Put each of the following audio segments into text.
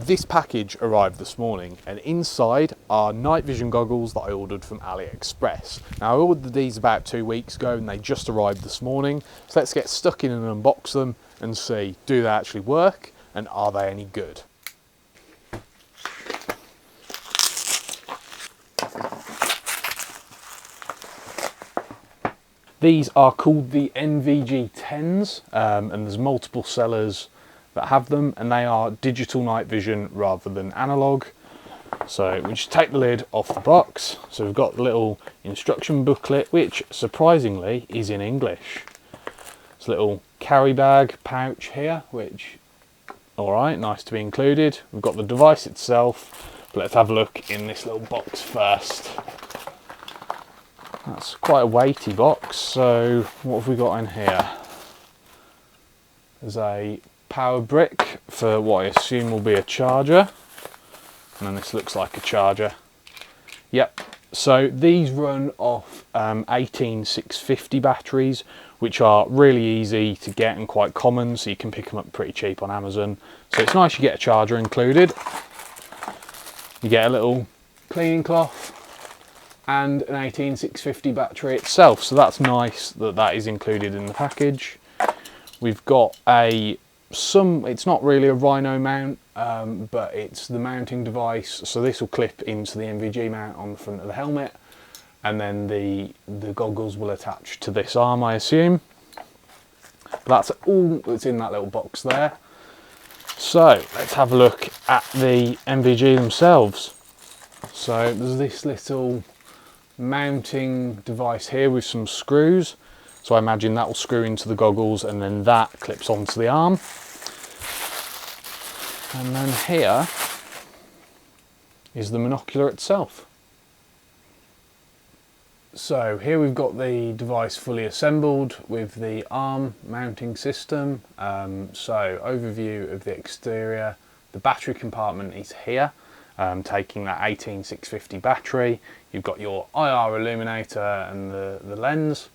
this package arrived this morning, and inside are night vision goggles that I ordered from AliExpress. Now I ordered these about 2 weeks ago and they just arrived this morning. So let's get stuck in and unbox them and see, do they actually work and are they any good? These are called the NVG Tens, and there's multiple sellers that have them, and they are digital night vision rather than analog. So we just take the lid off the box. So we've got the little instruction booklet, which surprisingly is in English. It's a little carry bag pouch here, which, all right, nice to be included. We've got the device itself, but let's have a look in this little box first. That's quite a weighty box. So what have we got in here? There's a power brick for what I assume will be a charger, and then this looks like a charger. Yep, so these run off 18650 batteries, which are really easy to get and quite common, so you can pick them up pretty cheap on Amazon. So it's nice you get a charger included. You get a little cleaning cloth and an 18650 battery itself, so that's nice that that is included in the package. We've got it's not really a Rhino mount, but it's the mounting device, so this will clip into the NVG mount on the front of the helmet, and then the goggles will attach to this arm, I assume. But that's all that's in that little box there. So let's have a look at the NVG themselves. So there's this little mounting device here with some screws. So I imagine that will screw into the goggles and then that clips onto the arm. And then here is the monocular itself. So here we've got the device fully assembled with the arm mounting system. So overview of the exterior. The battery compartment is here, taking that 18650 battery. You've got your IR illuminator and the lens.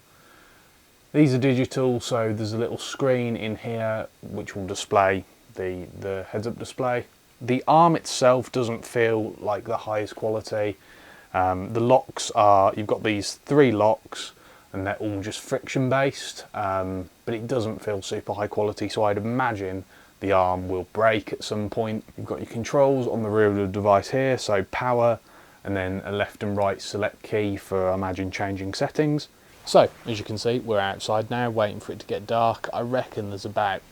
These are digital, so there's a little screen in here which will display the heads-up display. The arm itself doesn't feel like the highest quality. The locks are, you've got these 3 locks and they're all just friction based, but it doesn't feel super high quality, so I'd imagine the arm will break at some point. You've got your controls on the rear of the device here, so power and then a left and right select key for, I imagine, changing settings. So as you can see, we're outside now waiting for it to get dark. I reckon there's about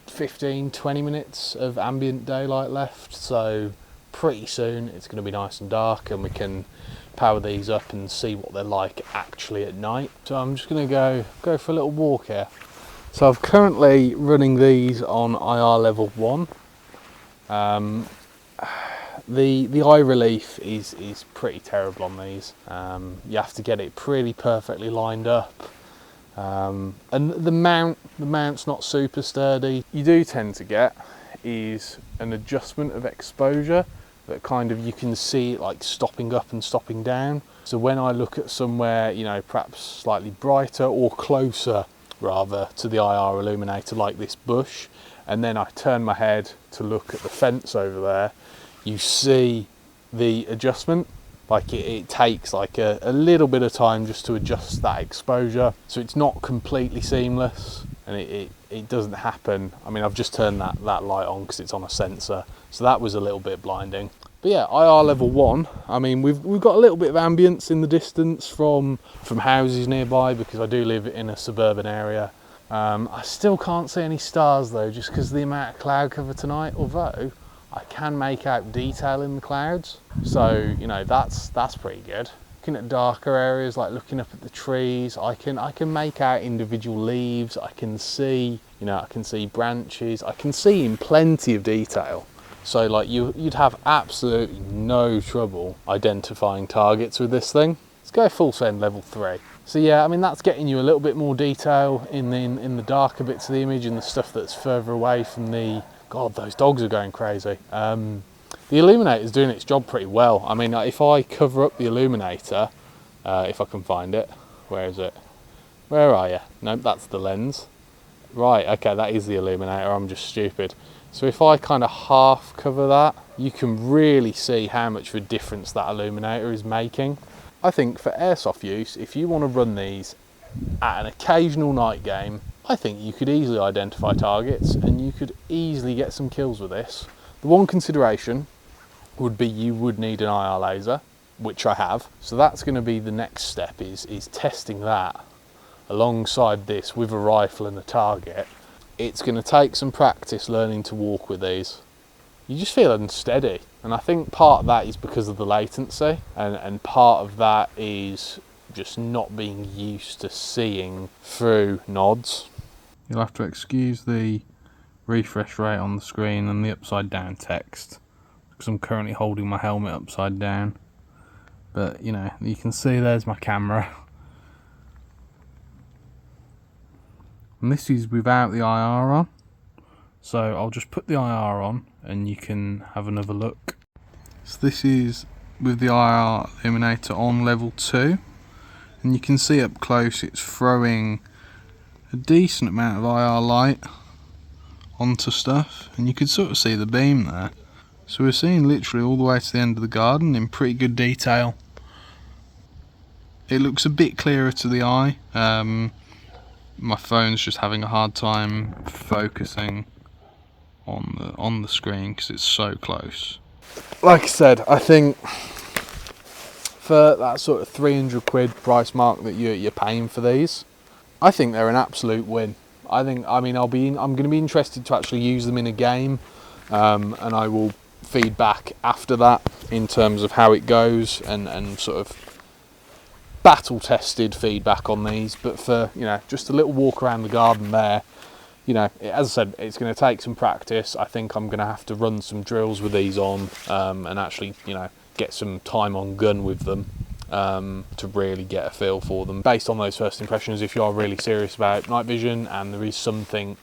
15-20 minutes of ambient daylight left, so pretty soon it's going to be nice and dark and we can power these up and see what they're like actually at night. So I'm just going to go for a little walk here. So I'm currently running these on IR level 1. The eye relief is pretty terrible on these. You have to get it pretty perfectly lined up. And the mount's not super sturdy. You do tend to get is an adjustment of exposure that kind of, you can see it like stopping up and stopping down. So when I look at somewhere, you know, perhaps slightly brighter or closer rather to the IR illuminator, like this bush, and then I turn my head to look at the fence over there, you see the adjustment. Like it takes like a little bit of time just to adjust that exposure, so it's not completely seamless, and it doesn't happen. I mean, I've just turned that light on because it's on a sensor, so that was a little bit blinding. But yeah, IR level 1, I mean, we've got a little bit of ambience in the distance from houses nearby, because I do live in a suburban area. I still can't see any stars though, just because of the amount of cloud cover tonight, although I can make out detail in the clouds, so you know, that's pretty good. Looking at darker areas, like looking up at the trees, I can make out individual leaves. I can see, you know, I can see branches. I can see in plenty of detail. So like you'd have absolutely no trouble identifying targets with this thing. Let's go full send level 3. So yeah, I mean, that's getting you a little bit more detail in the darker bits of the image and the stuff that's further away from the. God, those dogs are going crazy. The illuminator is doing its job pretty well. I mean, if I cover up the illuminator, if I can find it, where is it? Where are you? No, that's the lens. Right, okay, that is the illuminator. I'm just stupid. So if I kind of half cover that, you can really see how much of a difference that illuminator is making. I think for airsoft use, if you want to run these at an occasional night game, I think you could easily identify targets and you could easily get some kills with this. The one consideration would be you would need an IR laser, which I have. So that's going to be the next step, is testing that alongside this with a rifle and a target. It's going to take some practice learning to walk with these. You just feel unsteady, and I think part of that is because of the latency, and part of that is just not being used to seeing through nods. You'll have to excuse the refresh rate on the screen and the upside down text, because I'm currently holding my helmet upside down. But you know, you can see there's my camera. And this is without the IR on. So I'll just put the IR on and you can have another look. So this is with the IR illuminator on level 2. And you can see up close it's throwing a decent amount of IR light onto stuff. And you can sort of see the beam there. So we're seeing literally all the way to the end of the garden in pretty good detail. It looks a bit clearer to the eye. My phone's just having a hard time focusing on the screen because it's so close. Like I said, I think for that sort of 300 quid price mark that you're paying for these, I think they're an absolute win. I'm going to be interested to actually use them in a game, and I will feed back after that in terms of how it goes and sort of battle tested feedback on these. But for, you know, just a little walk around the garden there, you know, as I said, it's going to take some practice. I think I'm going to have to run some drills with these on, and actually, you know, get some time on gun with them, to really get a feel for them. Based on those first impressions, if you are really serious about night vision and there is something,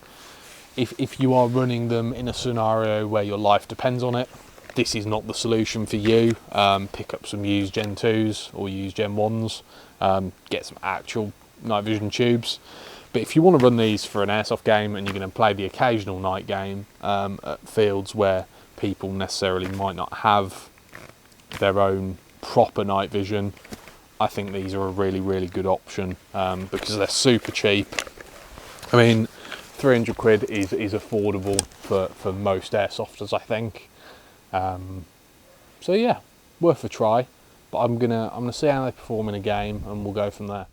if you are running them in a scenario where your life depends on it, this is not the solution for you. Pick up some used Gen 2s or used Gen 1s, get some actual night vision tubes. But if you want to run these for an airsoft game and you're going to play the occasional night game at fields where people necessarily might not have their own proper night vision, I think these are a really, really good option, because they're super cheap. I mean, 300 quid is affordable for most airsofters, I think. So yeah, worth a try. But I'm gonna see how they perform in a game and we'll go from there.